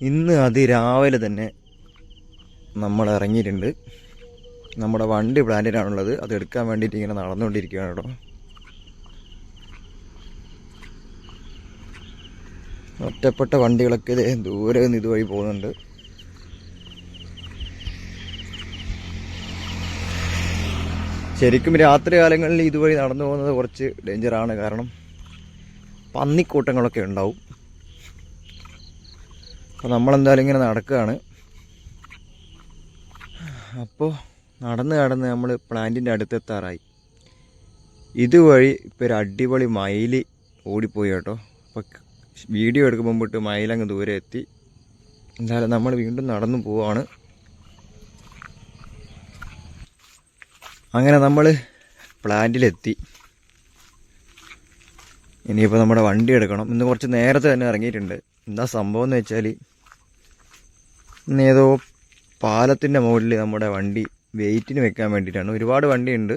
ഇന്ന് അതിരാവിലെ തന്നെ നമ്മൾ ഇറങ്ങിയിട്ടുണ്ട്. നമ്മുടെ വണ്ടി പ്ലാന്റിലാണുള്ളത്. അത് എടുക്കാൻ വേണ്ടിയിട്ട് ഇങ്ങനെ നടന്നുകൊണ്ടിരിക്കുകയാണ് കേട്ടോ. ഒറ്റപ്പെട്ട വണ്ടികളൊക്കെ ദൂരെ നിന്ന് ഇതുവഴി പോകുന്നുണ്ട്. ശരിക്കും രാത്രി കാലങ്ങളിൽ ഇതുവഴി നടന്നു പോകുന്നത് കുറച്ച് ഡേഞ്ചറാണ്. കാരണം പന്നിക്കൂട്ടങ്ങളൊക്കെ ഉണ്ടാവും. അപ്പോൾ നമ്മളെന്തായാലും ഇങ്ങനെ നടക്കുകയാണ്. അപ്പോൾ നടന്ന് നമ്മൾ പ്ലാന്റിൻ്റെ അടുത്തെത്താറായി. ഇതുവഴി ഇപ്പോൾ ഒരു അടിപൊളി മയിൽ ഓടിപ്പോയി കേട്ടോ. അപ്പോൾ വീഡിയോ എടുക്കുമ്പോൾ മുമ്പിട്ട് മയിലങ്ങ് ദൂരെ എത്തി. എന്തായാലും നമ്മൾ വീണ്ടും നടന്നു പോവാണ്. അങ്ങനെ നമ്മൾ പ്ലാന്റിലെത്തി. ഇനിയിപ്പോൾ നമ്മുടെ വണ്ടി എടുക്കണം. ഇന്ന് കുറച്ച് നേരത്തെ തന്നെ ഇറങ്ങിയിട്ടുണ്ട്. എന്താ സംഭവം എന്ന് വെച്ചാൽ ഇന്നേതോ പാലത്തിൻ്റെ മുകളിൽ നമ്മുടെ വണ്ടി വെയിറ്റിന് വെക്കാൻ വേണ്ടിയിട്ടാണ്. ഒരുപാട് വണ്ടിയുണ്ട്.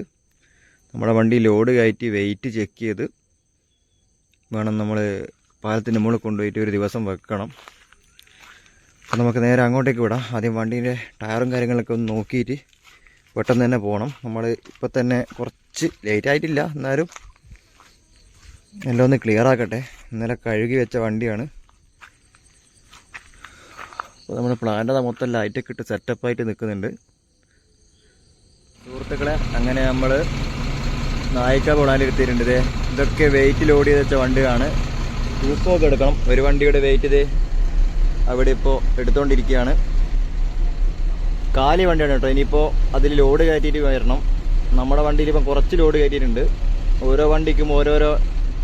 നമ്മുടെ വണ്ടി ലോഡ് കയറ്റി വെയിറ്റ് ചെക്ക് ചെയ്ത് വേണം നമ്മൾ പാലത്തിൻ്റെ മുകളിൽ കൊണ്ടുപോയിട്ട് ഒരു ദിവസം വെക്കണം. അപ്പോൾ നമുക്ക് നേരെ അങ്ങോട്ടേക്ക് വിടാം. ആദ്യം വണ്ടീൻ്റെ ടയറും കാര്യങ്ങളൊക്കെ ഒന്ന് നോക്കിയിട്ട് പെട്ടെന്ന് തന്നെ പോകണം. നമ്മൾ ഇപ്പം തന്നെ കുറച്ച് ലേറ്റ് ആയിട്ടില്ല, എന്നാലും എല്ലാം ഒന്ന് ക്ലിയർ ആക്കട്ടെ. ഇന്നലെ കഴുകി വെച്ച വണ്ടിയാണ്. അപ്പോൾ നമ്മുടെ പ്ലാന്റ് മൊത്തം ലൈറ്റൊക്കെ ഇട്ട് സെറ്റപ്പായിട്ട് നിൽക്കുന്നുണ്ട്. സുഹൃത്തുക്കളെ, അങ്ങനെ നമ്മൾ നായിക്ക പ്ലാന്റിലെത്തിയിട്ടുണ്ട്. ഇതൊക്കെ വെയിറ്റ് ലോഡ് ചെയ്ത് വെച്ച വണ്ടിയാണ്. തൂക്കമൊക്കെ എടുക്കണം. ഒരു വണ്ടിയുടെ വെയിറ്റ് ഇത് അവിടെ ഇപ്പോൾ എടുത്തുകൊണ്ടിരിക്കുകയാണ്. കാലി വണ്ടിയാണ് കേട്ടോ. ഇനിയിപ്പോൾ അതിൽ ലോഡ് കയറ്റിയിട്ട് വരണം. നമ്മുടെ വണ്ടിയിൽ ഇപ്പം കുറച്ച് ലോഡ് കയറ്റിയിട്ടുണ്ട്. ഓരോ വണ്ടിക്കും ഓരോരോ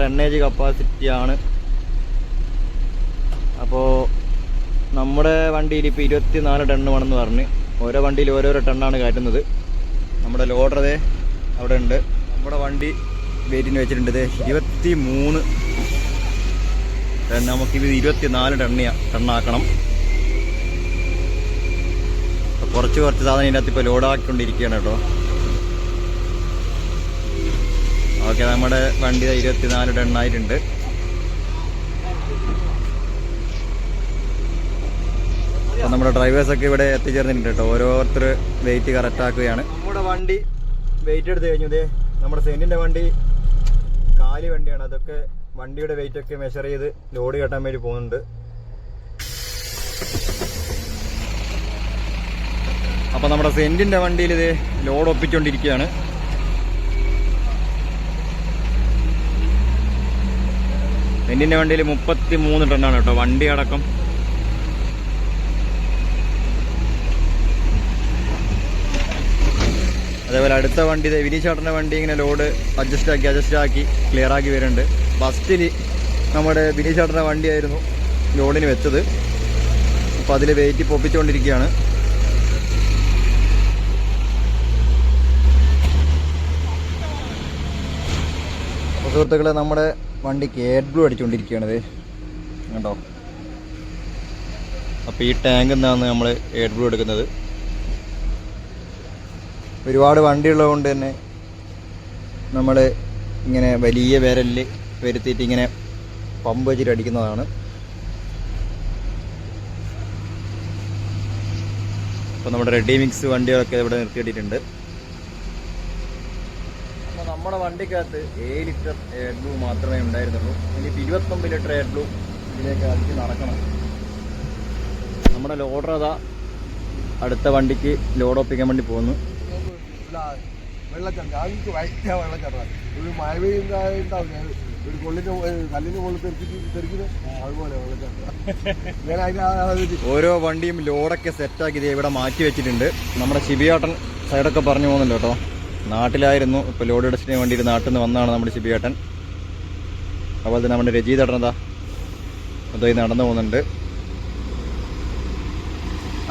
ടണ്ണേജ് കപ്പാസിറ്റിയാണ്. അപ്പോൾ നമ്മുടെ വണ്ടിയിൽ ഇപ്പോൾ 24 ടണ്ണ് വേണമെന്ന് പറഞ്ഞ് ഓരോ വണ്ടിയിൽ ഓരോരോ ടണ്ണാണ് കയറ്റുന്നത്. നമ്മുടെ ലോഡറേ അവിടെ ഉണ്ട്. നമ്മുടെ വണ്ടി വെയിറ്റിന് വെച്ചിട്ടുണ്ട് 23 ടൺ. നമുക്കിത് 24 ടണ്ണാക്കണം. കുറച്ച് സാധനം ഇതിനകത്ത് ഇപ്പോൾ ലോഡാക്കിക്കൊണ്ടിരിക്കുകയാണ് കേട്ടോ. ഓക്കെ, നമ്മുടെ വണ്ടി 24 ടണ്ണായിട്ടുണ്ട്. അപ്പോൾ നമ്മുടെ ഡ്രൈവേഴ്സൊക്കെ ഇവിടെ എത്തിച്ചേർന്നിട്ടുണ്ട് കേട്ടോ. ഓരോരുത്തർ വെയിറ്റ് കറക്റ്റ് ആക്കുകയാണ്. നമ്മുടെ വണ്ടി വെയിറ്റ് എടുത്ത് കഴിഞ്ഞു. നമ്മുടെ സെന്റിൻ്റെ വണ്ടി കാലി വണ്ടിയാണ്. അതൊക്കെ വണ്ടിയുടെ വെയിറ്റൊക്കെ മെഷർ ചെയ്ത് ലോഡ് കെട്ടാൻ വേണ്ടി പോകുന്നുണ്ട്. അപ്പോൾ നമ്മുടെ സെന്റിൻ്റെ വണ്ടിയിൽ ഇത് ലോഡ് ഒപ്പിച്ചുകൊണ്ടിരിക്കുകയാണ്. സെന്റിൻ്റെ വണ്ടിയിൽ 33 ടണ്ണാണ് കേട്ടോ, വണ്ടി അടക്കം. അതേപോലെ അടുത്ത വണ്ടി വിനീഷേട്ടൻ്റെ വണ്ടി ഇങ്ങനെ ലോഡ് അഡ്ജസ്റ്റ് ആക്കി ക്ലിയർ ആക്കി വരുന്നുണ്ട്. ഫസ്റ്റിൽ നമ്മുടെ വിനീഷേട്ടൻ്റെ വണ്ടിയായിരുന്നു ലോഡിന് വെച്ചത്. അപ്പോൾ അതിൽ വെയിറ്റ് പൊപ്പിച്ചുകൊണ്ടിരിക്കുകയാണ്. സുഹൃത്തുക്കളെ, നമ്മുടെ വണ്ടിക്ക് എയർ ബ്ലൂ അടിച്ചുകൊണ്ടിരിക്കുകയാണിത് കണ്ടോ. അപ്പോൾ ഈ ടാങ്കിൽ നിന്നാണ് നമ്മൾ എയർ ബ്ലൂ എടുക്കുന്നത്. ഒരുപാട് വണ്ടിയുള്ളത് കൊണ്ട് തന്നെ നമ്മൾ ഇങ്ങനെ വലിയ വിരലിൽ വരുത്തിയിട്ട് ഇങ്ങനെ പമ്പ് വെച്ചിട്ട് അടിക്കുന്നതാണ്. അപ്പോൾ നമ്മുടെ റെഡി മിക്സ് വണ്ടികളൊക്കെ ഇവിടെ നിർത്തിയിട്ടിട്ടുണ്ട്. അപ്പോൾ നമ്മുടെ വണ്ടിക്കകത്ത് 7 ലിറ്റർ എയർ ബ്ലൂ മാത്രമേ ഉണ്ടായിരുന്നുള്ളൂ. ഇനിയിപ്പോൾ 29 ലിറ്റർ എയർ ബ്ലൂ ഇതിലേക്ക് അടിച്ച് നടക്കണം. നമ്മുടെ ലോഡർ അതാ അടുത്ത വണ്ടിക്ക് ലോഡ് ഒപ്പിക്കാൻ വേണ്ടി പോകുന്നു. വെള്ളച്ചാട്ടം ഞങ്ങൾക്ക് ഭയങ്കര വെള്ളച്ചാട്ടമാണ്. ഒരു മഴ പെയ്യുന്നുണ്ടാവില്ല, ഒരു കല്ലിന് മുകളിൽ തെറിക്കുന്നത് അതുപോലെ വെള്ളച്ചാട്ടം. ഓരോ വണ്ടിയും ലോഡൊക്കെ സെറ്റാക്കി ഇത് ഇവിടെ മാറ്റി വെച്ചിട്ടുണ്ട്. നമ്മുടെ ശിബിയാട്ടൻ സൈഡൊക്കെ പറഞ്ഞു പോകുന്നുണ്ട് കേട്ടോ. നാട്ടിലായിരുന്നു, ഇപ്പോൾ ലോഡ് അടിച്ചിട്ട് വേണ്ടിയിട്ട് നാട്ടിൽ നിന്ന് വന്നതാണ് നമ്മുടെ ശിബിയാട്ടൻ. അതുപോലെ തന്നെ നമ്മുടെ രജിതേട്ടനെന്താ അതോ നടന്നു പോകുന്നുണ്ട്.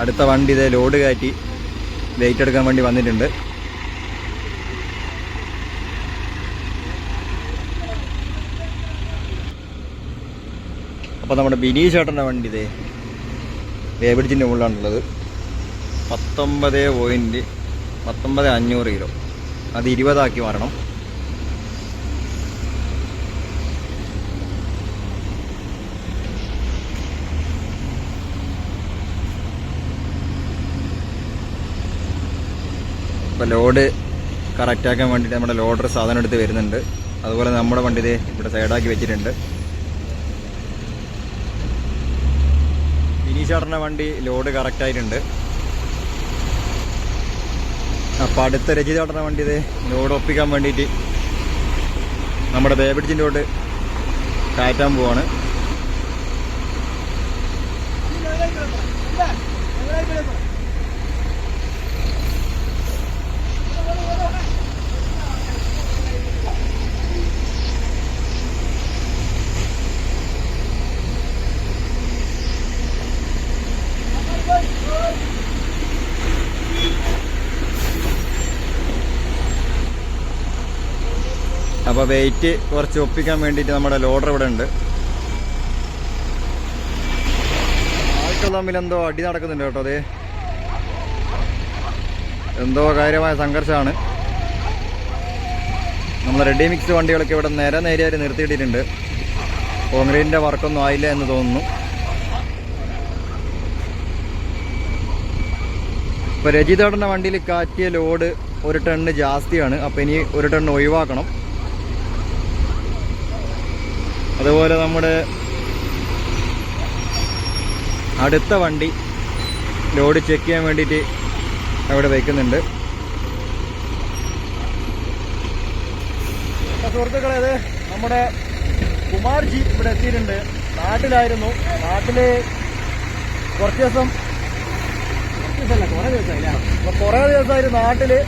അടുത്ത വണ്ടി ഇതേ ലോഡ് കയറ്റി വെയിറ്റ് എടുക്കാൻ വേണ്ടി വന്നിട്ടുണ്ട്. അപ്പോൾ നമ്മുടെ ബിനീഷ് ചേട്ടൻ്റെ വണ്ടി ഇതേ വേബിഡിച്ചിൻ്റെ മുകളിലാണുള്ളത്. 19.500 കിലോ. അത് 20 ആക്കി മാറണം. ഇപ്പോൾ ലോഡ് കറക്റ്റാക്കാൻ വേണ്ടിയിട്ട് നമ്മുടെ ലോഡർ സാധനം എടുത്ത് വരുന്നുണ്ട്. അതുപോലെ നമ്മുടെ വണ്ടി ഇതേ ഇവിടെ സൈഡാക്കി വെച്ചിട്ടുണ്ട്. വിനീഷേട്ടൻ്റെ വണ്ടി ലോഡ് കറക്റ്റായിട്ടുണ്ട്. അപ്പോൾ അടുത്ത രജിതേട്ടൻ്റെ വണ്ടി ഇതേ ലോഡ് ഒപ്പിക്കാൻ വേണ്ടിയിട്ട് നമ്മുടെ ബേബിഡിച്ചിൻ്റെ ലോഡ് കയറ്റാൻ പോവാണ്. അപ്പോൾ വെയിറ്റ് കുറച്ച് ഒപ്പിക്കാൻ വേണ്ടിയിട്ട് നമ്മുടെ ലോഡർ ഇവിടെ ഉണ്ട്. ആൾക്കാർ തമ്മിൽ എന്തോ അടി നടക്കുന്നുണ്ട് കേട്ടോ. അതെ, എന്തോ കാര്യമായ സംഘർഷമാണ്. നമ്മൾ റെഡി മിക്സ് വണ്ടികളൊക്കെ ഇവിടെ നേരെയായിട്ട് നിർത്തിയിട്ടിട്ടുണ്ട്. കോൺക്രീറ്റിൻ്റെ വർക്കൊന്നും ആയില്ല എന്ന് തോന്നുന്നു. ഇപ്പോൾ രജിതേട്ടൻ്റെ വണ്ടിയിൽ കാറ്റിയ ലോഡ് 1 ടണ്ണ് ജാസ്തിയാണ്. അപ്പോൾ ഇനി 1 ടണ്ണ് ഒഴിവാക്കണം. അതുപോലെ നമ്മുടെ അടുത്ത വണ്ടി ലോഡ് ചെക്ക് ചെയ്യാൻ വേണ്ടിയിട്ട് അവിടെ വയ്ക്കുന്നുണ്ട്. സുഹൃത്തുക്കളെ, അത് നമ്മുടെ കുമാർജി ഇവിടെ എത്തിയിട്ടുണ്ട്. നാട്ടിലായിരുന്നു. നാട്ടില് കുറേ ദിവസമായിട്ട് നാട്ടില്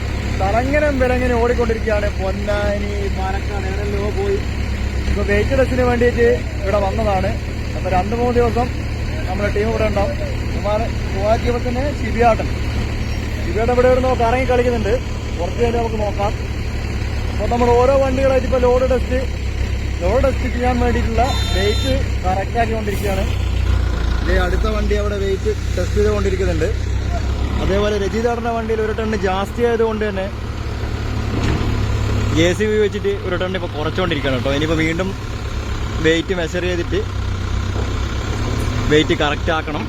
തലങ്ങനം വിലങ്ങനെ ഓടിക്കൊണ്ടിരിക്കുകയാണ്. പൊന്നാനി, പാലക്കാട്, എവിടെല്ലോ പോയി ഇപ്പോൾ വെയിറ്റ് ടെസ്റ്റിന് വേണ്ടിയിട്ട് ഇവിടെ വന്നതാണ്. അപ്പോൾ 2-3 ദിവസം നമ്മുടെ ടീം ഇവിടെ ഉണ്ടാവും. കുമാർജിയപ്പോൾ തന്നെ ശിബിയാട്ടൻ ഇവിടെ ഇരുന്നോ കറങ്ങി കളിക്കുന്നുണ്ട്. കുറച്ച് കഴിഞ്ഞ് നമുക്ക് നോക്കാം. അപ്പോൾ നമ്മൾ ഓരോ വണ്ടികളായിട്ട് ഇപ്പോൾ ലോഡ് ടെസ്റ്റ് ചെയ്യാൻ വേണ്ടിയിട്ടുള്ള വെയിറ്റ് കറക്റ്റാക്കിക്കൊണ്ടിരിക്കുകയാണ്. ഇതേ അടുത്ത വണ്ടി അവിടെ വെയിറ്റ് ടെസ്റ്റ് ചെയ്തുകൊണ്ടിരിക്കുന്നുണ്ട്. അതേപോലെ രജിതേട്ടൻ്റെ വണ്ടിയിൽ 1 ടണ്ണ് ജാസ്തി ആയതുകൊണ്ട് തന്നെ JCB വെച്ചിട്ട് 1 ടണ്ണ് ഇപ്പോൾ കുറച്ചുകൊണ്ടിരിക്കുകയാണ് കേട്ടോ. ഇനിയിപ്പോൾ വീണ്ടും വെയിറ്റ് മെഷർ ചെയ്തിട്ട് വെയിറ്റ് കറക്റ്റ് ആക്കണം.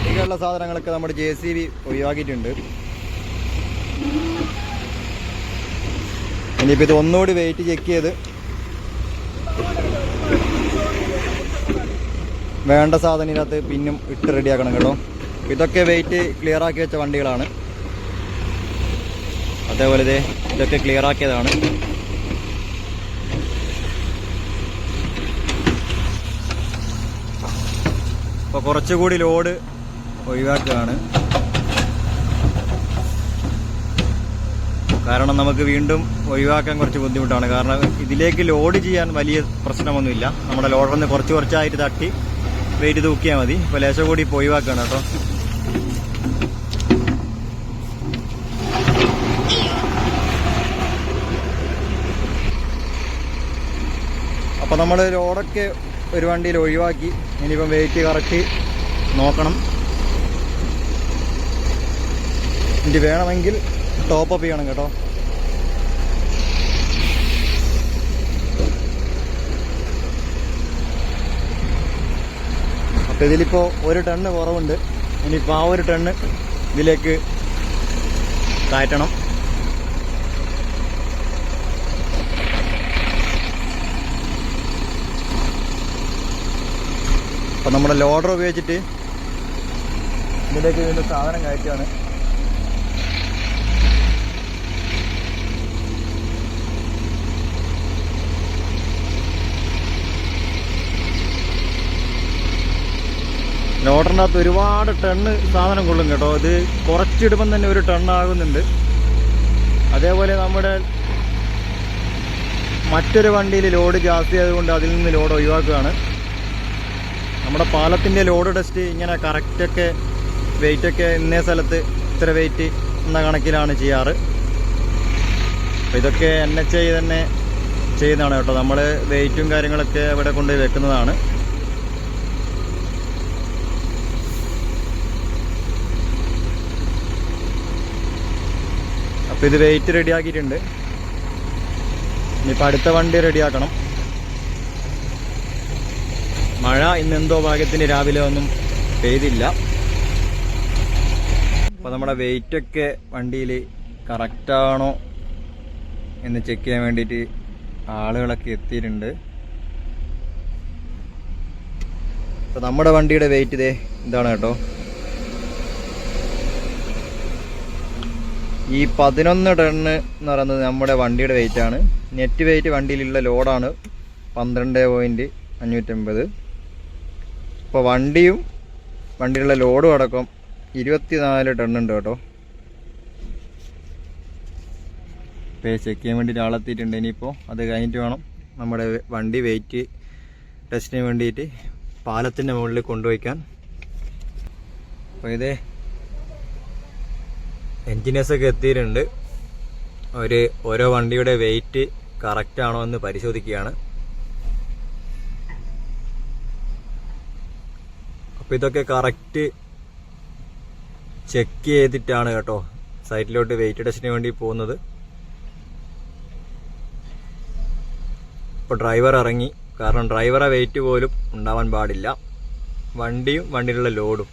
ബാക്കിയുള്ള സാധനങ്ങളൊക്കെ നമ്മുടെ JCB ഒഴിവാക്കിയിട്ടുണ്ട്. ഇനിയിപ്പോൾ ഇത് ഒന്നുകൂടി വെയിറ്റ് ചെക്ക് ചെയ്ത് വേണ്ട സാധനം ഇതിനകത്ത് പിന്നും ഇട്ട് റെഡിയാക്കണം കേട്ടോ. ഇതൊക്കെ വെയിറ്റ് ക്ലിയർ ആക്കി വെച്ച വണ്ടികളാണ്. അതേപോലെ ഇതൊക്കെ ക്ലിയർ ആക്കിയതാണ്. അപ്പോൾ കുറച്ചുകൂടി ലോഡ് ഒഴിവാക്കുകയാണ്. കാരണം നമുക്ക് വീണ്ടും ഒഴിവാക്കാൻ കുറച്ച് ബുദ്ധിമുട്ടാണ്. കാരണം ഇതിലേക്ക് ലോഡ് ചെയ്യാൻ വലിയ പ്രശ്നമൊന്നുമില്ല. നമ്മുടെ ലോഡറിന് കുറച്ചായിട്ട് തട്ടി വെയിറ്റ് തൂക്കിയാൽ മതി. ഇപ്പോൾ ലേശം കൂടി ഇപ്പോൾ ഒഴിവാക്കുകയാണ് കേട്ടോ. അപ്പോൾ നമ്മൾ ലോഡൊക്കെ ഒരു വണ്ടിയിൽ ഒഴിവാക്കി. ഇനിയിപ്പം വെയിറ്റ് കറക്റ്റ് നോക്കണം. ഇനി വേണമെങ്കിൽ ടോപ്പ് ചെയ്യണം കേട്ടോ. അപ്പോൾ ഇതിലിപ്പോൾ 1 ടണ്ണ് കുറവുണ്ട്. ഇനിയിപ്പോൾ ആ 1 ടണ്ണ് ഇതിലേക്ക് കയറ്റണം. അപ്പം നമ്മുടെ ലോഡർ ഉപയോഗിച്ചിട്ട് ഇതിലേക്ക് വീണ്ടും സാധനം കയറ്റുകയാണ്. ലോഡറിനകത്ത് ഒരുപാട് ടണ്ണ് സാധനം കൊള്ളും കേട്ടോ. ഇത് കുറച്ചിടുമ്പം തന്നെ 1 ടണ്ണാകുന്നുണ്ട്. അതേപോലെ നമ്മുടെ മറ്റൊരു വണ്ടിയിൽ ലോഡ് ജാസ്തി ആയതുകൊണ്ട് അതിൽ നിന്ന് ലോഡ് ഒഴിവാക്കുകയാണ്. നമ്മുടെ പാലത്തിൻ്റെ ലോഡ് ടെസ്റ്റ് ഇങ്ങനെ കറക്റ്റൊക്കെ വെയിറ്റൊക്കെ ഇന്നേ സ്ഥലത്ത് ഇത്ര വെയിറ്റ് എന്ന കണക്കിലാണ് ചെയ്യാറ്. അപ്പോൾ ഇതൊക്കെ NHI തന്നെ ചെയ്യുന്നതാണ് കേട്ടോ. നമ്മൾ വെയിറ്റും കാര്യങ്ങളൊക്കെ ഇവിടെ കൊണ്ടുപോയി വെക്കുന്നതാണ്. അപ്പോൾ ഇത് വെയിറ്റ് റെഡിയാക്കിയിട്ടുണ്ട്. ഇനിയിപ്പോൾ അടുത്ത വണ്ടി റെഡിയാക്കണം. മഴ ഇന്നെന്തോ ഭാഗ്യത്തിന് രാവിലെ ഒന്നും പെയ്തില്ല. അപ്പോൾ നമ്മുടെ വെയിറ്റൊക്കെ വണ്ടിയിൽ കറക്റ്റാണോ എന്ന് ചെക്ക് ചെയ്യാൻ വേണ്ടിയിട്ട് ആളുകളൊക്കെ എത്തിയിട്ടുണ്ട്. അപ്പോൾ നമ്മുടെ വണ്ടിയുടെ വെയിറ്റ് ഇതേ ഇതാണ് കേട്ടോ. ഈ 11 ടണ്ണ് എന്ന് പറയുന്നത് നമ്മുടെ വണ്ടിയുടെ വെയിറ്റാണ്. Net wait വണ്ടിയിലുള്ള ലോഡാണ് 12.550. ഇപ്പോൾ വണ്ടിയിലുള്ള ലോഡും അടക്കം 24 ടണ്ണുണ്ട് കേട്ടോ. ഇപ്പോൾ ചെക്ക് ചെയ്യാൻ വേണ്ടിയിട്ട് ആളെത്തിയിട്ടുണ്ട്. ഇനിയിപ്പോൾ അത് കഴിഞ്ഞിട്ട് വേണം നമ്മുടെ വണ്ടി വെയിറ്റ് ടെസ്റ്റിന് വേണ്ടിയിട്ട് പാലത്തിൻ്റെ മുകളിൽ കൊണ്ടുപോയിക്കാൻ. അപ്പോൾ ഇതേ എൻജിനീയേഴ്സൊക്കെ എത്തിയിട്ടുണ്ട്. അവർ ഓരോ വണ്ടിയുടെ വെയിറ്റ് കറക്റ്റ് ആണോ എന്ന് പരിശോധിക്കുകയാണ്. അപ്പോൾ ഇതൊക്കെ കറക്റ്റ് ചെക്ക് ചെയ്തിട്ടാണ് കേട്ടോ സൈറ്റിലോട്ട് വെയിറ്റ് ടെസ്റ്റിന് വേണ്ടി പോകുന്നത്. ഇപ്പോൾ ഡ്രൈവർ ഇറങ്ങി. കാരണം ഡ്രൈവറെ വെയിറ്റ് പോലും ഉണ്ടാവാൻ പാടില്ല, വണ്ടിയിലുള്ള ലോഡും.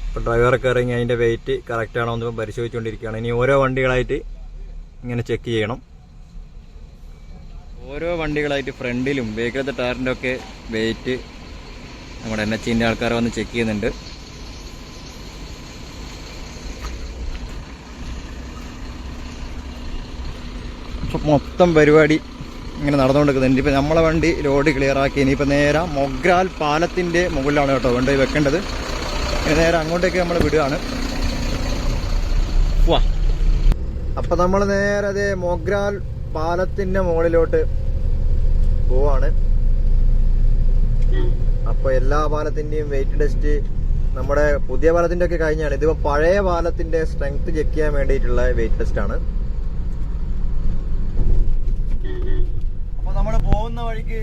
ഇപ്പോൾ ഡ്രൈവറൊക്കെ ഇറങ്ങി അതിൻ്റെ വെയിറ്റ് കറക്റ്റ് ആണോ എന്ന് പരിശോധിച്ചുകൊണ്ടിരിക്കുകയാണ്. ഇനി ഓരോ വണ്ടികളായിട്ട് ഇങ്ങനെ ചെക്ക് ചെയ്യണം. ഓരോ വണ്ടികളായിട്ട് ഫ്രണ്ടിലും ബേക്കിലത്തെ ടയറിൻ്റെ ഒക്കെ വെയിറ്റ് നമ്മുടെ NHന്റെ ആൾക്കാർ വന്ന് ചെക്ക് ചെയ്യുന്നുണ്ട്. അപ്പോൾ മൊത്തം പരിപാടി ഇങ്ങനെ നടന്നുകൊണ്ടിരിക്കുന്നുണ്ട്. ഇപ്പോൾ നമ്മളെ വണ്ടി ലോഡ് ക്ലിയർ ആക്കി ഇനിയിപ്പോൾ നേരെ മൊഗ്രാൽ പാലത്തിൻ്റെ മുകളിലാണ് കേട്ടോ വണ്ടി വെക്കേണ്ടത്. നേരെ അങ്ങോട്ടേക്ക് നമ്മൾ വിടുകയാണ്. വാ, അപ്പം നമ്മൾ നേരെ അതേ മൊഗ്രാൽ പാലത്തിൻ്റെ മുകളിലോട്ട് പോവാണ്. അപ്പോൾ എല്ലാ പാലത്തിൻ്റെയും വെയിറ്റ് ടെസ്റ്റ് നമ്മുടെ പുതിയ പാലത്തിൻ്റെ ഒക്കെ കഴിഞ്ഞാണ്. ഇതിപ്പോൾ പഴയ പാലത്തിൻ്റെ സ്ട്രെങ്ത് ചെക്ക് ചെയ്യാൻ വേണ്ടിയിട്ടുള്ള വെയിറ്റ് ടെസ്റ്റാണ്. അപ്പോൾ നമ്മൾ പോകുന്ന വഴിക്ക്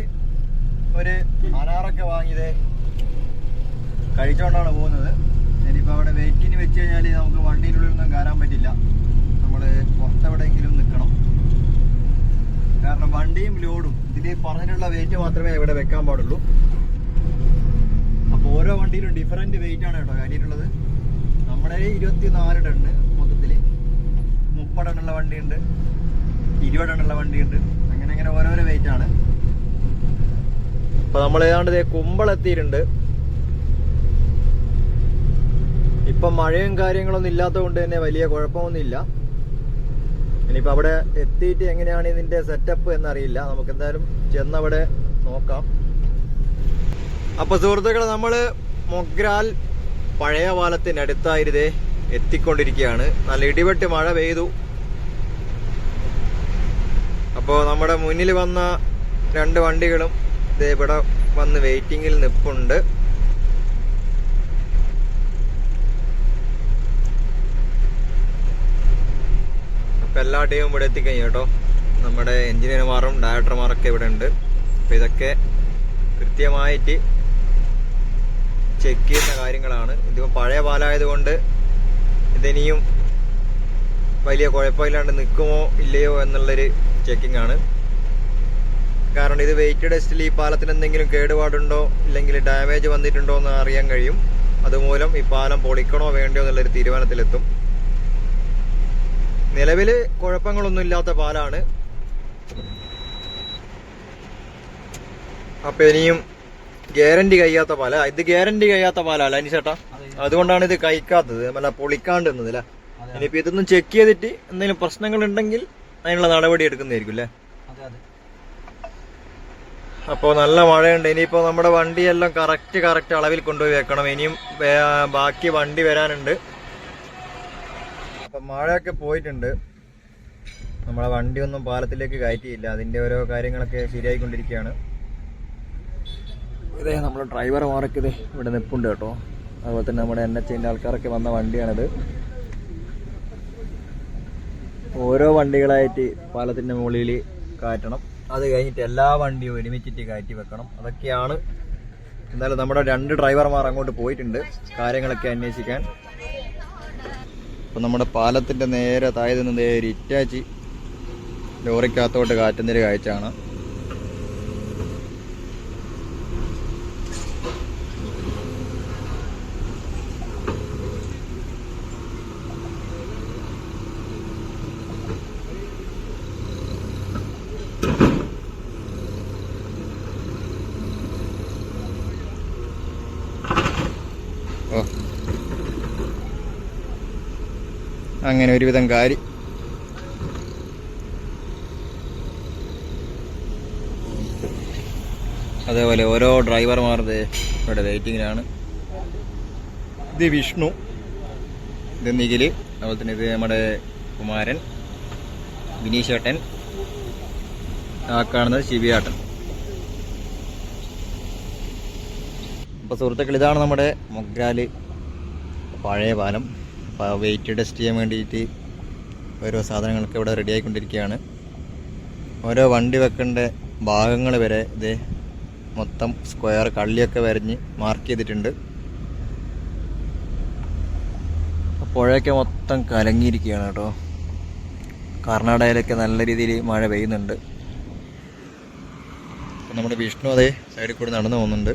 ഒരു അനാറൊക്കെ വാങ്ങിയതേ കഴിച്ചുകൊണ്ടാണ് പോകുന്നത്. ഇനിയിപ്പോൾ അവിടെ വെയിറ്റിന് വെച്ച് കഴിഞ്ഞാൽ നമുക്ക് വണ്ടിയിലുള്ളിലൊന്നും കയറാൻ പറ്റില്ല. നമ്മൾ പുറത്തെവിടെയെങ്കിലും നിൽക്കണം. കാരണം വണ്ടിയും ലോഡും ഇതിൽ പറഞ്ഞിട്ടുള്ള വെയിറ്റ് മാത്രമേ ഇവിടെ വെക്കാൻ പാടുള്ളൂ. അപ്പോൾ ഓരോ വണ്ടിയിലും ഡിഫറൻറ്റ് വെയിറ്റ് ആണ് കേട്ടോ കാര്യമായിട്ടുള്ളത്. നമ്മുടെ 24 ടണ്ണ് മൊത്തത്തിൽ, 30 ടണ്ണുള്ള വണ്ടിയുണ്ട്, 20 ടണ്ണുള്ള വണ്ടിയുണ്ട്, അങ്ങനെ ഓരോരോ വെയിറ്റ് ആണ്. അപ്പോൾ നമ്മൾ ഏതാണ്ട് കുമ്പളെത്തിയിട്ടുണ്ട്. ഇപ്പം മഴയും കാര്യങ്ങളൊന്നും ഇല്ലാത്തത് കൊണ്ട് തന്നെ വലിയ കുഴപ്പമൊന്നുമില്ല. ഇനിയിപ്പോൾ അവിടെ എത്തിയിട്ട് എങ്ങനെയാണ് ഇതിൻ്റെ സെറ്റപ്പ് എന്നറിയില്ല. നമുക്ക് എന്തായാലും ചെന്നവിടെ നോക്കാം. അപ്പോൾ സുഹൃത്തുക്കളെ, നമ്മൾ മൊഗ്രാൽ പഴയ പാലത്തിനടുത്തായിരുതേ എത്തിക്കൊണ്ടിരിക്കുകയാണ്. നല്ല ഇടിവെട്ട് മഴ പെയ്തു. അപ്പോൾ നമ്മുടെ മുന്നിൽ വന്ന 2 വണ്ടികളും ഇതേ ഇവിടെ വന്ന് വെയിറ്റിങ്ങിൽ നിൽപ്പുണ്ട്. അപ്പോൾ എല്ലാ ടീമും ഇവിടെ എത്തിക്കഴിഞ്ഞു കേട്ടോ. നമ്മുടെ എഞ്ചിനീയർമാരും ഡയറക്ടർമാരൊക്കെ ഇവിടെ ഉണ്ട്. അപ്പോൾ ഇതൊക്കെ കൃത്യമായിട്ട് ചെക്ക് ചെയ്യുന്ന കാര്യങ്ങളാണ്. ഇതിപ്പോൾ പഴയ പാലമായതുകൊണ്ട് ഇതിനിയും വലിയ കുഴപ്പമില്ലാണ്ട് നിൽക്കുമോ ഇല്ലയോ എന്നുള്ളൊരു ചെക്കിംഗ് ആണ്. കാരണം ഇത് വെയിറ്റ് ടെസ്റ്റിൽ ഈ പാലത്തിന് എന്തെങ്കിലും കേടുപാടുണ്ടോ ഇല്ലെങ്കിൽ ഡാമേജ് വന്നിട്ടുണ്ടോ എന്ന് അറിയാൻ കഴിയും. അതുമൂലം ഈ പാലം പൊളിക്കണോ വേണ്ടയോ എന്നുള്ളൊരു തീരുമാനത്തിലെത്തും. നിലവിൽ കുഴപ്പങ്ങളൊന്നും ഇല്ലാത്ത പാലാണ്. അപ്പൊ ഇനിയും ഗ്യാരണ്ടി കഴിയാത്ത പാല. ഇത് ഗ്യാരണ്ടി കഴിയാത്ത പാലല്ല അനി ചേട്ടാ, അതുകൊണ്ടാണ് ഇത് കഴിക്കാത്തത്, അല്ല പൊളിക്കാണ്ട് നിന്നത് അല്ലേ. ഇനിയിപ്പോ ഇതൊന്നും ചെക്ക് ചെയ്തിട്ട് എന്തെങ്കിലും പ്രശ്നങ്ങൾ ഉണ്ടെങ്കിൽ അതിനുള്ള നടപടി എടുക്കുന്നതായിരിക്കും അല്ലേ. അപ്പോൾ നല്ല മഴയുണ്ട്. ഇനിയിപ്പോൾ നമ്മുടെ വണ്ടിയെല്ലാം കറക്റ്റ് അളവിൽ കൊണ്ടുപോയി വെക്കണം. ഇനിയും ബാക്കി വണ്ടി വരാനുണ്ട്. അപ്പം മഴയൊക്കെ പോയിട്ടുണ്ട്. നമ്മളെ വണ്ടിയൊന്നും പാലത്തിലേക്ക് കയറ്റിയില്ല. അതിൻ്റെ ഓരോ കാര്യങ്ങളൊക്കെ ശരിയായിക്കൊണ്ടിരിക്കുകയാണ്. ഇതേ നമ്മുടെ ഡ്രൈവർമാരൊക്കെ ഇതേ ഇവിടെ നിൽപ്പുണ്ട് കേട്ടോ. അതുപോലെ തന്നെ നമ്മുടെ NHന്റെ ആൾക്കാരൊക്കെ വന്ന വണ്ടിയാണിത്. ഓരോ വണ്ടികളായിട്ട് പാലത്തിൻ്റെ മുകളിൽ കയറ്റണം. അത് കഴിഞ്ഞിട്ട് എല്ലാ വണ്ടിയും ഒരുമിച്ചിട്ട് കയറ്റി വെക്കണം. അതൊക്കെയാണ്. എന്തായാലും നമ്മുടെ 2 ഡ്രൈവർമാർ അങ്ങോട്ട് പോയിട്ടുണ്ട് കാര്യങ്ങളൊക്കെ അന്വേഷിക്കാൻ. അപ്പം നമ്മുടെ പാലത്തിൻ്റെ നേരെ താഴെ നിന്ന് ഒരു ഇറ്റാച്ചി ലോറിക്കകത്തോട്ട് കാറ്റുന്നൊരു കാഴ്ചയാണ്. അങ്ങനെ ഒരുവിധം കാര്യം. അതേപോലെ ഓരോ ഡ്രൈവർമാരുടെ ഇവിടെ വെയിറ്റിങ്ങിലാണ്. ഇത് വിഷ്ണു, ഇത് നിഖില്, അതുപോലെ തന്നെ ഇത് നമ്മുടെ കുമാരൻ, വിനീഷേട്ടൻ, ആ കാണുന്നത് ശിബിയാട്ടൻ. അപ്പോൾ സുഹൃത്തുക്കൾ, ഇതാണ് നമ്മുടെ മൊഗ്രാല് പഴയ പാലം. അപ്പോൾ വെയിറ്റ് ടെസ്റ്റ് ചെയ്യാൻ വേണ്ടിയിട്ട് ഓരോ സാധനങ്ങളൊക്കെ ഇവിടെ റെഡി ആയിക്കൊണ്ടിരിക്കുകയാണ്. ഓരോ വണ്ടി വെക്കേണ്ട ഭാഗങ്ങൾ വരെ ഇത് മൊത്തം സ്ക്വയർ കള്ളിയൊക്കെ വരഞ്ഞ് മാർക്ക് ചെയ്തിട്ടുണ്ട്. പുഴയൊക്കെ മൊത്തം കലങ്ങിയിരിക്കുകയാണ് കേട്ടോ. കർണാടകയിലൊക്കെ നല്ല രീതിയിൽ മഴ പെയ്യുന്നുണ്ട്. നമ്മുടെ വിഷ്ണു അതേ സൈഡിൽ കൂടി നടന്നു പോകുന്നുണ്ട്.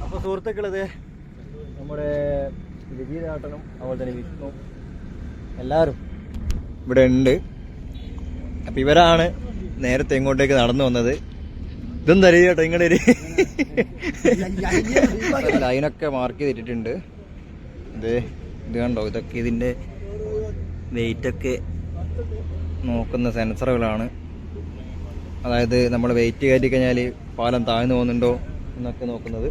അപ്പോൾ സുഹൃത്തുക്കളത് നമ്മുടെ വിജയനാട്ടനും അതുപോലെ തന്നെ വിഷ്ണു എല്ലാവരും ഇവിടെ ഉണ്ട്. അപ്പം ഇവരാണ് നേരത്തെ ഇങ്ങോട്ടേക്ക് നടന്നു വന്നത്. ഇതൊന്നും അറിയ കേട്ടോ, ഇങ്ങോട്ട് ലൈനൊക്കെ മാർക്ക് ചെയ്തിട്ടുണ്ട്. ഇത് കണ്ടോ, ഇതൊക്കെ ഇതിൻ്റെ വെയിറ്റൊക്കെ നോക്കുന്ന സെൻസറുകളാണ്. അതായത് നമ്മൾ വെയിറ്റ് കയറ്റി കഴിഞ്ഞാൽ പാലം താഴ്ന്നു പോകുന്നുണ്ടോ എന്നൊക്കെ നോക്കുന്നത്.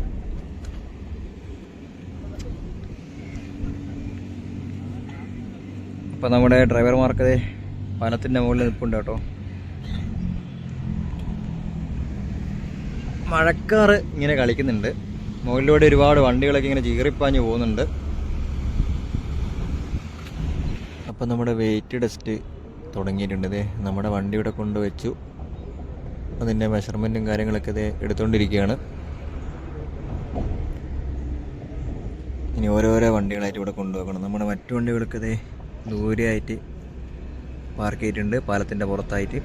അപ്പം നമ്മുടെ ഡ്രൈവർമാർക്കത് പാലത്തിൻ്റെ മുകളിൽ നിൽപ്പുണ്ട് കേട്ടോ. മഴക്കാറ് ഇങ്ങനെ കളിക്കുന്നുണ്ട്. മുകളിലൂടെ ഒരുപാട് വണ്ടികളൊക്കെ ഇങ്ങനെ ചീറിപ്പാഞ്ഞ് പോകുന്നുണ്ട്. അപ്പം നമ്മുടെ വെയിറ്റ് ടെസ്റ്റ് തുടങ്ങിയിട്ടുണ്ട്. ഇത് നമ്മുടെ വണ്ടി ഇവിടെ കൊണ്ടുവച്ചു. അതിൻ്റെ മെഷർമെൻറ്റും കാര്യങ്ങളൊക്കെ ഇത് എടുത്തുകൊണ്ടിരിക്കുകയാണ്. ഇനി ഓരോരോ വണ്ടികളായിട്ട് ഇവിടെ കൊണ്ടുപോകണം. നമ്മുടെ മറ്റു വണ്ടികളൊക്കെ ഇത് ദൂരെയായിട്ട് പാർക്ക് ചെയ്തിട്ടുണ്ട്, പാലത്തിൻ്റെ പുറത്തായിട്ട്.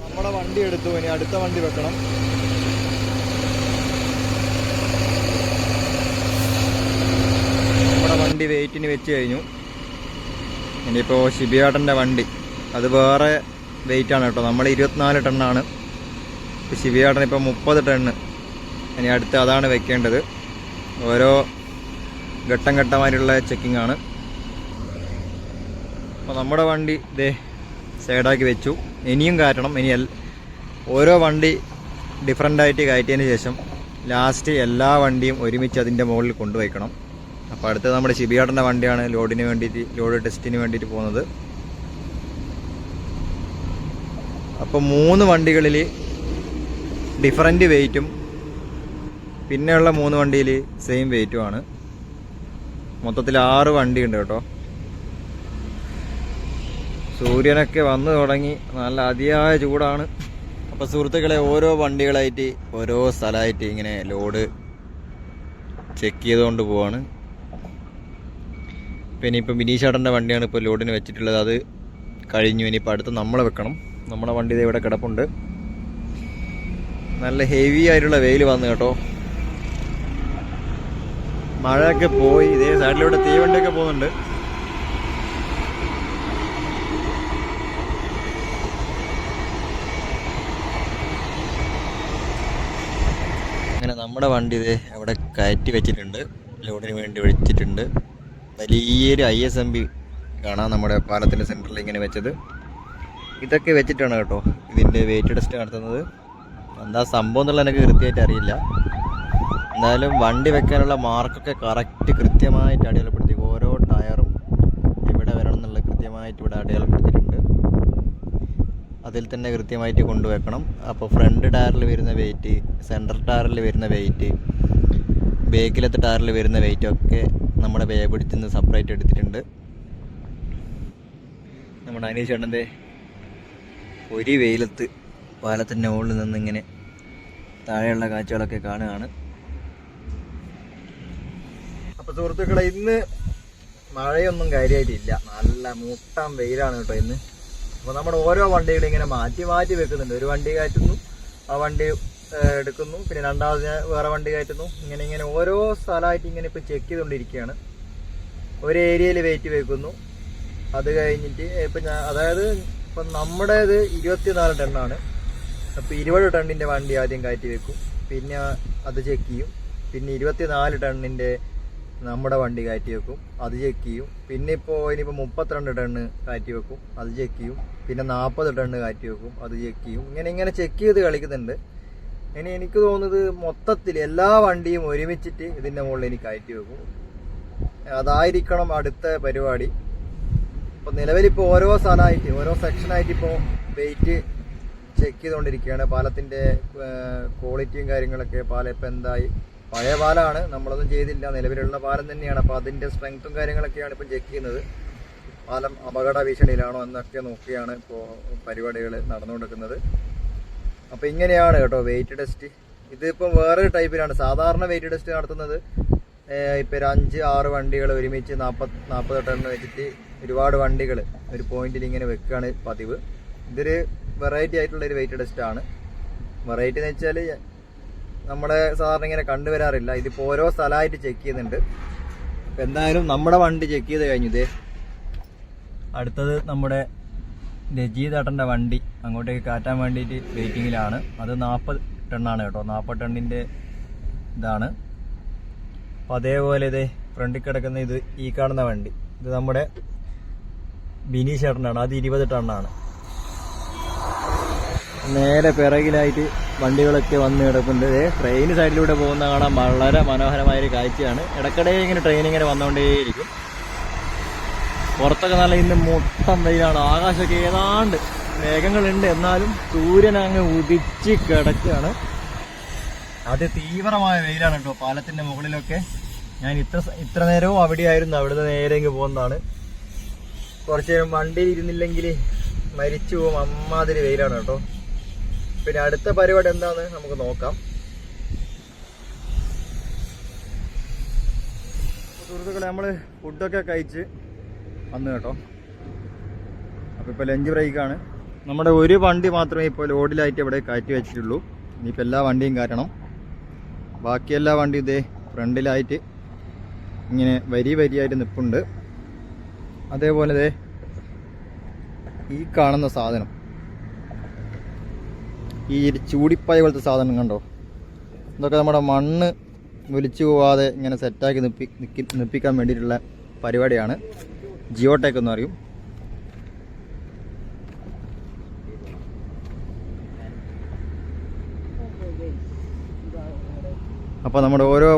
നമ്മുടെ വണ്ടി എടുത്തു, ഇനി അടുത്ത വണ്ടി വെക്കണം. നമ്മുടെ വണ്ടി വെയിറ്റിന് വെച്ച് കഴിഞ്ഞു. ഇനിയിപ്പോൾ ശിബിയാട്ടൻ്റെ വണ്ടി അത് വേറെ വെയിറ്റാണ് കേട്ടോ. നമ്മൾ 24 ടണ്ണാണ്. ശിബിയാട്ടൻ ഇപ്പോൾ 30 ടണ്ണ്. ഇനി അടുത്ത് അതാണ് വെക്കേണ്ടത്. ഓരോ ഘട്ടം ഘട്ടമായിട്ടുള്ള ചെക്കിംഗ് ആണ്. അപ്പോൾ നമ്മുടെ വണ്ടി ഇതേ സൈഡാക്കി വെച്ചു. ഇനിയും കയറ്റണം. ഇനി ഓരോ വണ്ടി ഡിഫറൻ്റായിട്ട് കയറ്റിയതിന് ശേഷം ലാസ്റ്റ് എല്ലാ വണ്ടിയും ഒരുമിച്ച് അതിൻ്റെ മുകളിൽ കൊണ്ടുവയ്ക്കണം. അപ്പോൾ അടുത്തത് നമ്മുടെ ശിബിയാട്ടൻ്റെ വണ്ടിയാണ് ലോഡിന് വേണ്ടിയിട്ട്, ലോഡ് ടെസ്റ്റിന് വേണ്ടിയിട്ട് പോകുന്നത്. അപ്പോൾ 3 വണ്ടികളിൽ ഡിഫറൻറ്റ് വെയിറ്റും പിന്നെയുള്ള 3 വണ്ടിയിൽ സെയിം വെയിറ്റുമാണ്. മൊത്തത്തിൽ 6 വണ്ടിയുണ്ട് കേട്ടോ. സൂര്യനൊക്കെ വന്നു തുടങ്ങി, നല്ല അതിയായ ചൂടാണ്. അപ്പോൾ സുഹൃത്തുക്കളെ, ഓരോ വണ്ടികളായിട്ട് ഓരോ സ്ഥലമായിട്ട് ഇങ്ങനെ ലോഡ് ചെക്ക് ചെയ്തുകൊണ്ട് പോവാണ്. പിന്നെ ഇപ്പം ബിനീഷേട്ടൻ്റെ വണ്ടിയാണ് ഇപ്പോൾ ലോഡിന് വെച്ചിട്ടുള്ളത്. അത് കഴിഞ്ഞു. ഇനിയിപ്പോൾ അടുത്ത് നമ്മളെ വെക്കണം. നമ്മുടെ വണ്ടി ഇത് ഇവിടെ കിടപ്പുണ്ട്. നല്ല ഹെവി ആയിട്ടുള്ള വെയിൽ വന്നു കേട്ടോ. മഴയൊക്കെ പോയി. ഇതേ സൈഡിലൂടെ തീവണ്ടിയൊക്കെ പോകുന്നുണ്ട്. അങ്ങനെ നമ്മുടെ വണ്ടി ഇതേ അവിടെ കയറ്റി വെച്ചിട്ടുണ്ട്, ലോഡിന് വേണ്ടി വെച്ചിട്ടുണ്ട്. വലിയൊരു ISMB കാണാം നമ്മുടെ പാലത്തിൻ്റെ സെൻറ്ററിൽ ഇങ്ങനെ വെച്ചത്. ഇതൊക്കെ വെച്ചിട്ടാണ് കേട്ടോ ഇതിൻ്റെ വെയിറ്റ് ടെസ്റ്റ് നടത്തുന്നത്. എന്താ സംഭവം എന്നുള്ളത് എനിക്ക് കൃത്യമായിട്ട് അറിയില്ല. എന്തായാലും വണ്ടി വെക്കാനുള്ള മാർക്കൊക്കെ കറക്റ്റ് കൃത്യമായിട്ട് അടയാളപ്പെടുത്തി. ഓരോ ടയറും ഇവിടെ വരണം എന്നുള്ള കൃത്യമായിട്ട് ഇവിടെ അടയാളപ്പെടുത്തിയിട്ടുണ്ട്. അതിൽ തന്നെ കൃത്യമായിട്ട് കൊണ്ടുവെക്കണം. അപ്പോൾ ഫ്രണ്ട് ടയറിൽ വരുന്ന വെയിറ്റ്, സെൻറ്റർ ടയറിൽ വരുന്ന വെയിറ്റ്, ബേക്കിലത്തെ ടയറിൽ വരുന്ന വെയിറ്റൊക്കെ നമ്മുടെ വേബിടിച്ച് നിന്ന് സെപ്പറേറ്റ് എടുത്തിട്ടുണ്ട്. നമ്മുടെ അനീഷ് ചേട്ടൻ്റെ ഒരു വെയിലത്ത് പാലത്തിൻ്റെ മുകളിൽ നിന്നിങ്ങനെ താഴെയുള്ള കാഴ്ചകളൊക്കെ കാണുകയാണ്. അപ്പോൾ സുഹൃത്തുക്കളെ, ഇന്ന് മഴയൊന്നും കാര്യമായിട്ടില്ല. നല്ല മൂട്ടാൻ വെയിലാണ് കേട്ടോ ഇന്ന്. അപ്പോൾ നമ്മുടെ ഓരോ വണ്ടികളും ഇങ്ങനെ മാറ്റി മാറ്റി വെക്കുന്നുണ്ട്. ഒരു വണ്ടി കയറ്റുന്നു, ആ വണ്ടി എടുക്കുന്നു, പിന്നെ രണ്ടാമത് വേറെ വണ്ടി കയറ്റുന്നു. ഇങ്ങനെ ഓരോ സ്ഥലമായിട്ട് ഇങ്ങനെ ഇപ്പോൾ ചെക്ക് ചെയ്തുകൊണ്ടിരിക്കുകയാണ്. ഒരു ഏരിയയിൽ വെയിറ്റ് വെക്കുന്നു. അത് കഴിഞ്ഞിട്ട് ഇപ്പം അതായത് ഇപ്പം നമ്മുടേത് 24 ടണ്ണാണ്. അപ്പോൾ 20 ടണ്ണിൻ്റെ വണ്ടി ആദ്യം കയറ്റി വെക്കും, പിന്നെ അത് ചെക്ക് ചെയ്യും, പിന്നെ 24 ടണ്ണിൻ്റെ നമ്മുടെ വണ്ടി കയറ്റി വെക്കും, അത് ചെക്ക് ചെയ്യും. പിന്നെ ഇനിയിപ്പോൾ 32 ടണ്ണ് കയറ്റി വെക്കും, അത് ചെക്ക് ചെയ്യും. പിന്നെ 40 ടണ്ണ് കയറ്റി വെക്കും, അത് ചെക്ക് ചെയ്യും. ഇങ്ങനെ ചെക്ക് ചെയ്ത് കളിക്കുന്നുണ്ട്. ഇനി എനിക്ക് തോന്നുന്നത് മൊത്തത്തിൽ എല്ലാ വണ്ടിയും ഒരുമിച്ചിട്ട് ഇതിൻ്റെ മുകളിൽ എനിക്ക് കയറ്റി വെക്കും. അതായിരിക്കണം അടുത്ത പരിപാടി. ഇപ്പോൾ നിലവിലിപ്പോൾ ഓരോ സ്ഥലമായിട്ട് ഓരോ സെക്ഷനായിട്ട് ഇപ്പോൾ വെയിറ്റ് ചെക്ക് ചെയ്തുകൊണ്ടിരിക്കുകയാണ്. പാലത്തിൻ്റെ ക്വാളിറ്റിയും കാര്യങ്ങളൊക്കെ. പാലം ഇപ്പം എന്തായി, പഴയ പാലമാണ്, നമ്മളൊന്നും ചെയ്തില്ല, നിലവിലുള്ള പാലം തന്നെയാണ്. അപ്പോൾ അതിൻ്റെ സ്ട്രെങ്ത്തും കാര്യങ്ങളൊക്കെയാണ് ഇപ്പം ചെക്ക് ചെയ്യുന്നത്. പാലം അപകട ഭീഷണിയിലാണോ എന്നൊക്കെ നോക്കിയാണ് ഇപ്പോൾ പരിപാടികൾ നടന്നുകൊണ്ടിരിക്കുന്നത്. അപ്പോൾ ഇങ്ങനെയാണ് കേട്ടോ വെയിറ്റ് ടെസ്റ്റ്. ഇതിപ്പം വേറൊരു ടൈപ്പിലാണ്. സാധാരണ വെയിറ്റ് ടെസ്റ്റ് നടത്തുന്നത് ഇപ്പോൾ ഒരു 5-6 വണ്ടികൾ ഒരുമിച്ച് 40 ടണ്ണ് വെച്ചിട്ട് ഒരുപാട് വണ്ടികൾ ഒരു പോയിന്റിൽ ഇങ്ങനെ വെക്കുകയാണ് പതിവ്. ഇതൊരു വെറൈറ്റി ആയിട്ടുള്ളൊരു വെയിറ്റ് ടെസ്റ്റാണ്. വെറൈറ്റി എന്ന് വെച്ചാൽ നമ്മുടെ സാധാരണ ഇങ്ങനെ കണ്ടുവരാറില്ല. ഇതിപ്പോൾ ഓരോ സ്ഥലമായിട്ട് ചെക്ക് ചെയ്യുന്നുണ്ട്. അപ്പം എന്തായാലും നമ്മുടെ വണ്ടി ചെക്ക് ചെയ്ത് കഴിഞ്ഞു. ഇതേ അടുത്തത് നമ്മുടെ രജീതേട്ടൻ്റെ വണ്ടി അങ്ങോട്ടേക്ക് കാറ്റാൻ വേണ്ടിയിട്ട് വെയിറ്റിങ്ങിലാണ്. അത് 40 ടണ്ണാണ് കേട്ടോ, 40 ടണ്ണിൻ്റെ ഇതാണ്. അപ്പോൾ അതേപോലെ ഇതേ ഫ്രണ്ടിൽ കിടക്കുന്ന ഇത് ഈ കാണുന്ന വണ്ടി, ഇത് നമ്മുടെ ബിനി ചേട്ടനാണ്, അത് 20 ടണ്ണാണ്. നേരെ പിറകിലായിട്ട് വണ്ടികളൊക്കെ വന്ന് കിടക്കുന്നത്. ട്രെയിൻ സൈഡിലൂടെ പോകുന്ന കാണാൻ വളരെ മനോഹരമായൊരു കാഴ്ചയാണ്. ഇടയ്ക്കിടെ ഇങ്ങനെ ട്രെയിൻ ഇങ്ങനെ വന്നുകൊണ്ടേയിരിക്കും. പുറത്തൊക്കെ നല്ല ഇന്ന് മൊത്തം വെയിലാണ്. ആകാശമൊക്കെ ഏതാണ്ട് മേഘങ്ങളുണ്ട്, എന്നാലും സൂര്യൻ അങ്ങ് ഉദിച്ച് കിടക്കുകയാണ്. തീവ്രമായ വെയിലാണ് കേട്ടോ പാലത്തിൻ്റെ മുകളിലൊക്കെ. ഞാൻ ഇത്ര നേരവും അവിടെയായിരുന്നു, അവിടുന്ന് നേരെ ഇങ്ങ് പോകുന്നതാണ്. കുറച്ച് നേരം വണ്ടിയിൽ ഇരുന്നില്ലെങ്കിൽ മരിച്ചു പോകും, അമ്മാതിരി വെയിലാണ് കേട്ടോ. പിന്നെ അടുത്ത പരിപാടി എന്താന്ന് നമുക്ക് നോക്കാം. സുഹൃത്തുക്കളെ, നമ്മൾ ഫുഡൊക്കെ കഴിച്ച് വന്നു കേട്ടോ. അപ്പോൾ ഇപ്പോൾ ലഞ്ച് ബ്രേക്കാണ്. നമ്മുടെ ഒരു വണ്ടി മാത്രമേ ഇപ്പോൾ ലോഡിലായിട്ട് ഇവിടെ കയറ്റി വെച്ചിട്ടുള്ളൂ. ഇനിയിപ്പോൾ എല്ലാ വണ്ടിയും കയറ്റണം. ബാക്കി എല്ലാ വണ്ടിയും ഇതേ ഫ്രണ്ടിലായിട്ട് ഇങ്ങനെ വരിയായിട്ട് നിൽപ്പുണ്ട്. അതേപോലെ ഇതേ ഈ കാണുന്ന സാധനം, ഈ ചൂടിപ്പായ പോലത്തെ സാധനം കണ്ടോ, ഇതൊക്കെ നമ്മുടെ മണ്ണ് ഒലിച്ചു പോവാതെ ഇങ്ങനെ സെറ്റാക്കി നിൽപ്പിക്കാൻ വേണ്ടിയിട്ടുള്ള പരിപാടിയാണ്. ജിയോടെക് എന്ന് പറയും. അപ്പോൾ നമ്മുടെ ഓരോ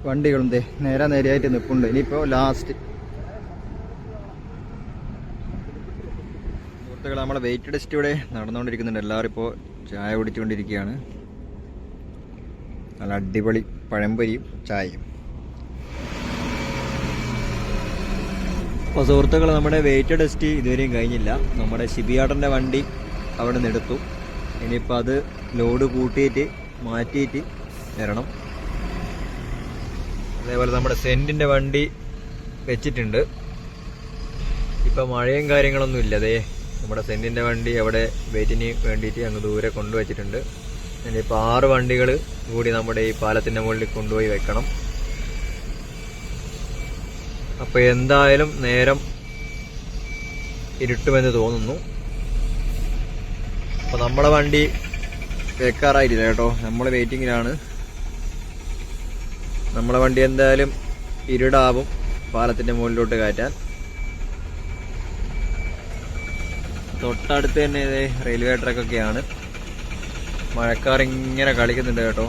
വണ്ടികളും നേരെയായിട്ട് നിൽപ്പുണ്ട്. ഇനിയിപ്പോൾ ലാസ്റ്റ് സുഹൃത്തുക്കളെ, നമ്മളെ വെയിറ്റ് ടെസ്റ്റ് ഇവിടെ നടന്നുകൊണ്ടിരിക്കുന്നുണ്ട്. എല്ലാവരും ഇപ്പോൾ ചായ കുടിച്ചുകൊണ്ടിരിക്കുകയാണ്. നല്ല അടിപൊളി പഴംപൊരിയും ചായയും. അപ്പോൾ സുഹൃത്തുക്കൾ, നമ്മുടെ വെയിറ്റ് ടെസ്റ്റ് ഇതുവരെയും കഴിഞ്ഞില്ല. നമ്മുടെ ഷിബിയാട്ടൻ്റെ വണ്ടി അവിടെ നിന്ന് എടുത്തു. ഇനിയിപ്പോൾ അത് ലോഡ് കൂട്ടിയിട്ട് മാറ്റിയിട്ട് വരണം. അതേപോലെ നമ്മുടെ സെൻറ്റിൻ്റെ വണ്ടി വെച്ചിട്ടുണ്ട്. ഇപ്പം മഴയും കാര്യങ്ങളൊന്നും ഇല്ല. അതേ നമ്മുടെ സെൻറ്റിൻ്റെ വണ്ടി അവിടെ വെയിറ്റിന് വേണ്ടിയിട്ട് അങ്ങ് ദൂരെ കൊണ്ടുവച്ചിട്ടുണ്ട്. ഇനിയിപ്പോൾ 6 വണ്ടികൾ കൂടി നമ്മുടെ ഈ പാലത്തിൻ്റെ മുകളിൽ കൊണ്ടുപോയി വെക്കണം. അപ്പോൾ എന്തായാലും നേരം ഇരുട്ടുമെന്ന് തോന്നുന്നു. അപ്പോൾ നമ്മളെ വണ്ടി വെക്കാറായിട്ടില്ല കേട്ടോ, നമ്മൾ വെയിറ്റിങ്ങിലാണ്. നമ്മളെ വണ്ടി എന്തായാലും ഇരുടാവും പാലത്തിൻ്റെ മുകളിലോട്ട് കയറ്റാൻ. തൊട്ടടുത്ത് തന്നെ റെയിൽവേ ട്രാക്കൊക്കെയാണ്. മഴക്കാർ ഇങ്ങനെ കളിക്കുന്നുണ്ട് കേട്ടോ.